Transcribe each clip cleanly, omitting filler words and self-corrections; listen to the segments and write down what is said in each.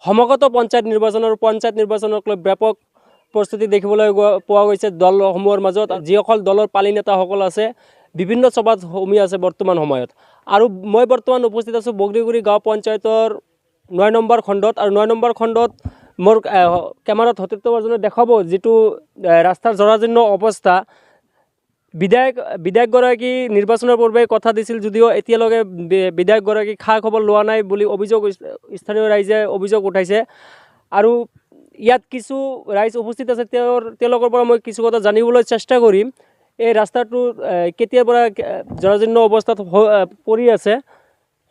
সমাগত পঞ্চায়ত নিৰ্বাচনক লৈ ব্যাপক প্ৰস্তুতি দেখিবলৈ পোৱা গৈছে দলসমূহৰ মাজত। যিসকল দলৰ পালি নেতাসকল আছে বিভিন্ন সভাত সমি আছে বৰ্তমান সময়ত। আৰু মই বৰ্তমান উপস্থিত আছোঁ বগৰীগুৰি গাঁও পঞ্চায়তৰ ৯ নম্বৰ খণ্ডত। আৰু ৯ নম্বৰ খণ্ডত মোৰ কেমেৰাত সতীৰ্থ বৰ্জনে দেখাব যিটো ৰাস্তাৰ জৰাজীৰ্ণ অৱস্থা। বিধায়কগৰাকী নিৰ্বাচনৰ পূৰ্বে কথা দিছিল যদিও এতিয়ালৈকে বিধায়কগৰাকী খা খবৰ লোৱা নাই বুলি স্থানীয় ৰাইজে অভিযোগ উঠাইছে। আৰু ইয়াত কিছু ৰাইজ উপস্থিত আছে, তেওঁলোকৰ পৰা মই কিছু কথা জানিবলৈ চেষ্টা কৰিম। এই ৰাস্তাটো কেতিয়াৰ পৰা জৰাজীৰ্ণ অৱস্থাত পৰি আছে।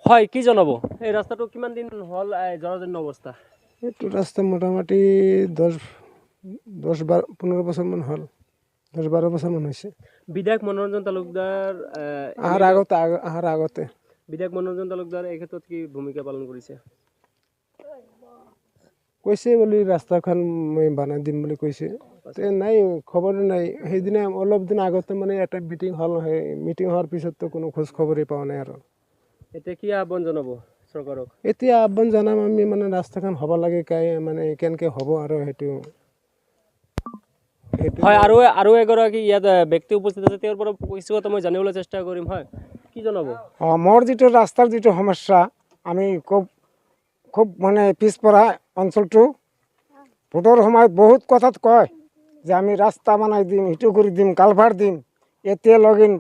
হয়, কি জনাব? এই ৰাস্তাটো কিমান দিন হ'ল জৰাজীৰ্ণ অৱস্থা? এইটো ৰাস্তা মোটামুটি 10-15 বছৰমান হ'ল, 10-12 বছৰমান হৈছে। বিধায়ক মনোৰঞ্জন তালুকদাৰ অহাৰ আগতে বিধায়ক মনোৰঞ্জন তালুকদাৰ এই ক্ষেত্ৰত কি ভূমিকা পালন কৰিছে? কৈছে বুলি ৰাস্তাখন মই বনাই দিম বুলি কৈছে, নাই খবৰ নাই। সেইদিনা অলপ দিন আগতে মানে এটা মিটিং হ'ল, সেই মিটিং হোৱাৰ পিছততো কোনো খোজ খবৰেই পোৱা নাই। আৰু এতিয়া কি আহ্বান জনাব চৰকাৰক? এতিয়া আহ্বান জনাম আমি, মানে ৰাস্তাখন হ'ব লাগে মানে কেনেকৈ হ'ব আৰু সেইটো। হয়, আৰু এগৰাকী ইয়াত ব্যক্তি উপস্থিত আছে, তেওঁৰ পৰা কিছু কথা মই জানিবলৈ চেষ্টা কৰিম। হয়, কি জনাব? মোৰ যিটো ৰাস্তাৰ যিটো সমস্যা, আমি খুব মানে পিছপৰা অঞ্চলটো। ভোটৰ সময়ত বহুত কথাত কয় যে আমি ৰাস্তা বনাই দিম, ইটো কৰি দিম, কালভাৰ দিম। এতিয়া লগিন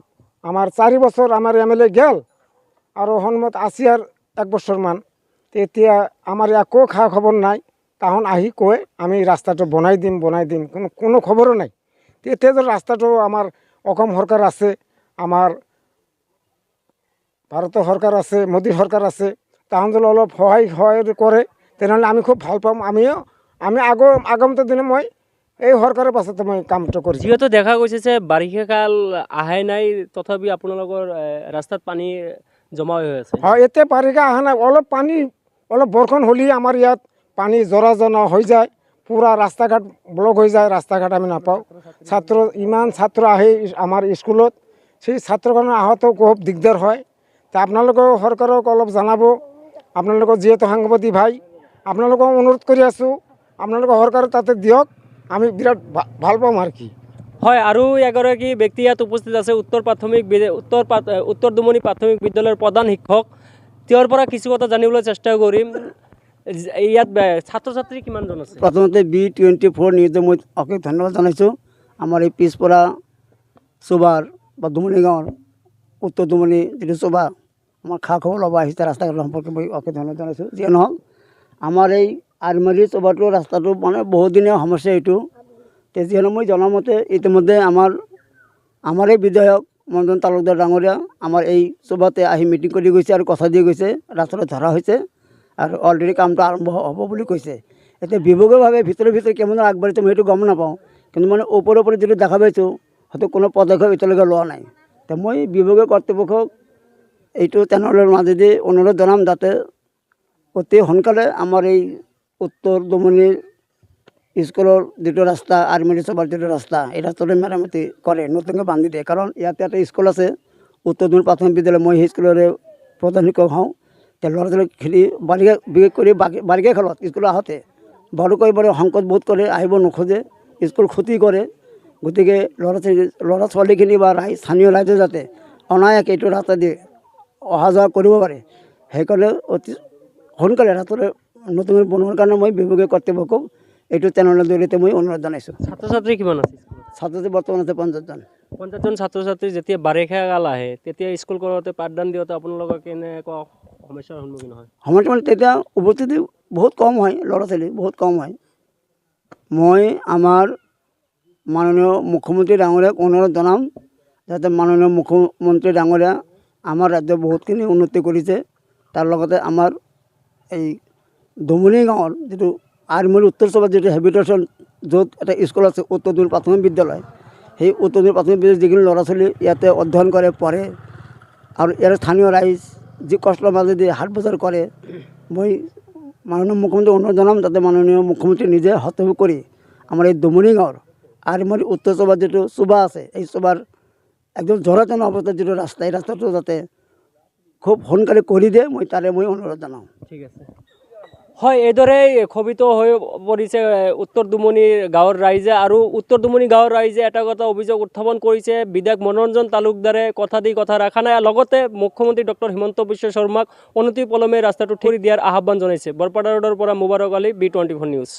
আমাৰ 4 বছৰ আমাৰ MLA গেল আৰু সন্মত আছে আৰু 1 বছৰমান। এতিয়া আমাৰ একো খা খবৰ নাই। তাহোন আহি কয় আমি ৰাস্তাটো বনাই দিম। কোনো খবৰো নাই। এতিয়া যে ৰাস্তাটো আমাৰ অসম চৰকাৰ আছে, আমাৰ ভাৰতৰ চৰকাৰ আছে, মোদী চৰকাৰ আছে, তাহোন যদি অলপ সহায় কৰে তেনেহ'লে আমি খুব ভাল পাম। আমি আগন্তুক দিনে মই এই চৰকাৰৰ পাছতে মই কামটো কৰিম। যিহেতু দেখা গৈছে যে বাৰিষা কাল আহাই নাই, তথাপি আপোনালোকৰ ৰাস্তাত পানী জমা হৈ আছে। হয়, এতিয়া বাৰিষা অহা নাই, অলপ বৰষুণ হ'লেই আমাৰ ইয়াত পানী জৰা হৈ যায়, পূৰা ৰাস্তা ঘাট ব্লক হৈ যায়, ৰাস্তা ঘাট আমি নাপাওঁ। ইমান ছাত্ৰ আহে আমাৰ স্কুলত, সেই ছাত্ৰখন অহাটো খুব দিগদাৰ হয়। তা আপোনালোকেও চৰকাৰক অলপ জনাব। আপোনালোকৰ যিহেতু সাংবাদিক ভাই, আপোনালোকক অনুৰোধ কৰি আছোঁ, আপোনালোকৰ চৰকাৰ তাতে দিয়ক, আমি বিৰাট ভাল পাম আৰু কি। হয়, আৰু এগৰাকী ব্যক্তি ইয়াত উপস্থিত আছে, উত্তৰ দুমনি প্ৰাথমিক বিদ্যালয়ৰ প্ৰধান শিক্ষক। তেওঁৰ পৰা কিছু কথা জানিবলৈ চেষ্টা কৰিম। ইয়াত ছাত্ৰ ছাত্ৰী কিমানজন আছে? প্ৰথমতে B24 নিউজে মই অশেষ ধন্যবাদ জনাইছোঁ। আমাৰ এই পিছপৰা চুবাৰ বা দুমনি গাঁৱৰ উত্তৰ দুমনি যিটো চুবা, আমাৰ খা খবৰ ল'ব আহিছে ৰাস্তা ঘাটৰ সম্পৰ্কে মই অশেষ ধন্যবাদ জনাইছোঁ। যিয়ে নহওক, আমাৰ এই আৰমাৰী চুবাটো ৰাস্তাটো মানে বহুদিনীয়া সমস্যা এইটো। যিহেতু মই জনামতে ইতিমধ্যে আমাৰ এই বিধায়ক মনোৰঞ্জন তালুকদাৰ ডাঙৰীয়া আমাৰ এই চুবাতে আহি মিটিং কৰি গৈছে আৰু কথা দি গৈছে, ৰাস্তাটো ধৰা হৈছে আৰু অলৰেডি কামটো আৰম্ভ হ'ব বুলি কৈছে। এতিয়া বিভাগীয়ভাৱে ভিতৰে কেমান আগবাঢ়িছে মই সেইটো গম নাপাওঁ, কিন্তু মানে ওপৰে যিটো দেখা পাইছোঁ হয়তো কোনো পদক্ষেপ এতিয়ালৈকে লোৱা নাই। তো মই বিভাগীয় কৰ্তৃপক্ষক এইটো তেনেহ'লে মাজেদি অনুৰোধ জনাম যাতে অতি সোনকালে আমাৰ এই উত্তৰ দুমনিৰ স্কুলৰ যিটো ৰাস্তা, আৰমাৰী চুবাৰ যিটো ৰাস্তা, এই ৰাস্তাটো মেৰামতি কৰে, নতুনকৈ বান্ধি দিয়ে। কাৰণ ইয়াতে এটা স্কুল আছে, উত্তৰ দুমনি প্ৰাথমিক বিদ্যালয়, মই সেই স্কুলৰে প্ৰধান শিক্ষক হওঁ। তেওঁ ল'ৰা ছোৱালীক খেলি বিশেষ কৰি বাৰিষা কালত স্কুলত আহোঁতে বাৰুকৈ সংকট বোধ কৰে, আহিব নোখোজে, স্কুল ক্ষতি কৰে। গতিকে ল'ৰা ছোৱালীখিনি বা স্থানীয় ৰাইজে যাতে অনায়াসে এইটো ৰাস্তা দি অহা যোৱা কৰিব পাৰে, সেইকাৰণে অতি সোনকালে ৰাস্তাটো নতুনকৈ বনোৱাৰ কাৰণে মই বিভাগীয় কৰ্তৃপক্ষক এইটো চেনেলৰ জৰিয়তে মই অনুৰোধ জনাইছোঁ। ছাত্ৰ ছাত্ৰী কিমান আছে? ছাত্ৰ ছাত্ৰী বৰ্তমান আছে 50জন। 50জন ছাত্ৰ ছাত্ৰী যেতিয়া বাৰিষা কাল আহে তেতিয়া স্কুল কৰোঁতে পাঠদান দিওঁতে আপোনালোকৰ কেনেকুৱা সমস্যাৰ সন্মুখীন হয়? সমস্যা মানে তেতিয়া উপস্থিতি বহুত কম হয়, ল'ৰা ছোৱালী বহুত কম হয়। মই আমাৰ মাননীয় মুখ্যমন্ত্ৰী ডাঙৰীয়াক অনুৰোধ জনাম যাতে মাননীয় মুখ্যমন্ত্ৰী ডাঙৰীয়া আমাৰ ৰাজ্যত বহুতখিনি উন্নতি কৰিছে, তাৰ লগতে আমাৰ এই দুমনি গাঁৱৰ যিটো আৰমাৰী উত্তৰ চুবাৰ যিটো হেবিটেশ্যন য'ত এটা স্কুল আছে, উত্তৰ দুমনি প্ৰাথমিক বিদ্যালয়, সেই উত্তৰ দুমনি প্ৰাথমিক বিদ্যালয়ত যিখিনি ল'ৰা ছোৱালী ইয়াতে অধ্যয়ন কৰে, পঢ়ে আৰু ইয়াৰ স্থানীয় ৰাইজ যি কষ্টৰ মাজেদি হাট বজাৰ কৰে, মই মাননীয় মুখ্যমন্ত্ৰীক অনুৰোধ জনাম যাতে মাননীয় মুখ্যমন্ত্ৰী নিজে হস্তক্ষেপ কৰি আমাৰ এই দুমনি গাঁৱৰ আৰমাৰী উত্তৰ চুবাৰ যিটো চুবা আছে, এই চুবাৰ একদম জৰাজীৰ্ণ অৱস্থাৰ যিটো ৰাস্তা, এই ৰাস্তাটো যাতে খুব সোনকালে কৰি দিয়ে, মই অনুৰোধ জনাওঁ। ঠিক আছে। হয়, এইদৰেই ক্ষোভিত হৈ পৰিছে উত্তৰ দুমনি গাঁৱৰ ৰাইজে। আৰু উত্তৰ দুমনি গাঁৱৰ ৰাইজে এটা কথা অভিযোগ উত্থাপন কৰিছে, বিধায়ক মনোৰঞ্জন তালুকদাৰে কথা দি কথা ৰখা নাই। লগতে মুখ্যমন্ত্ৰী ডক্টৰ হিমন্ত বিশ্ব শৰ্মাক অনতিপলমে ৰাস্তাটো ঠিক দিয়াৰ আহ্বান জনাইছে। বৰপেটা ৰোডৰ পৰা মুবাৰক আলী, B24 নিউজ।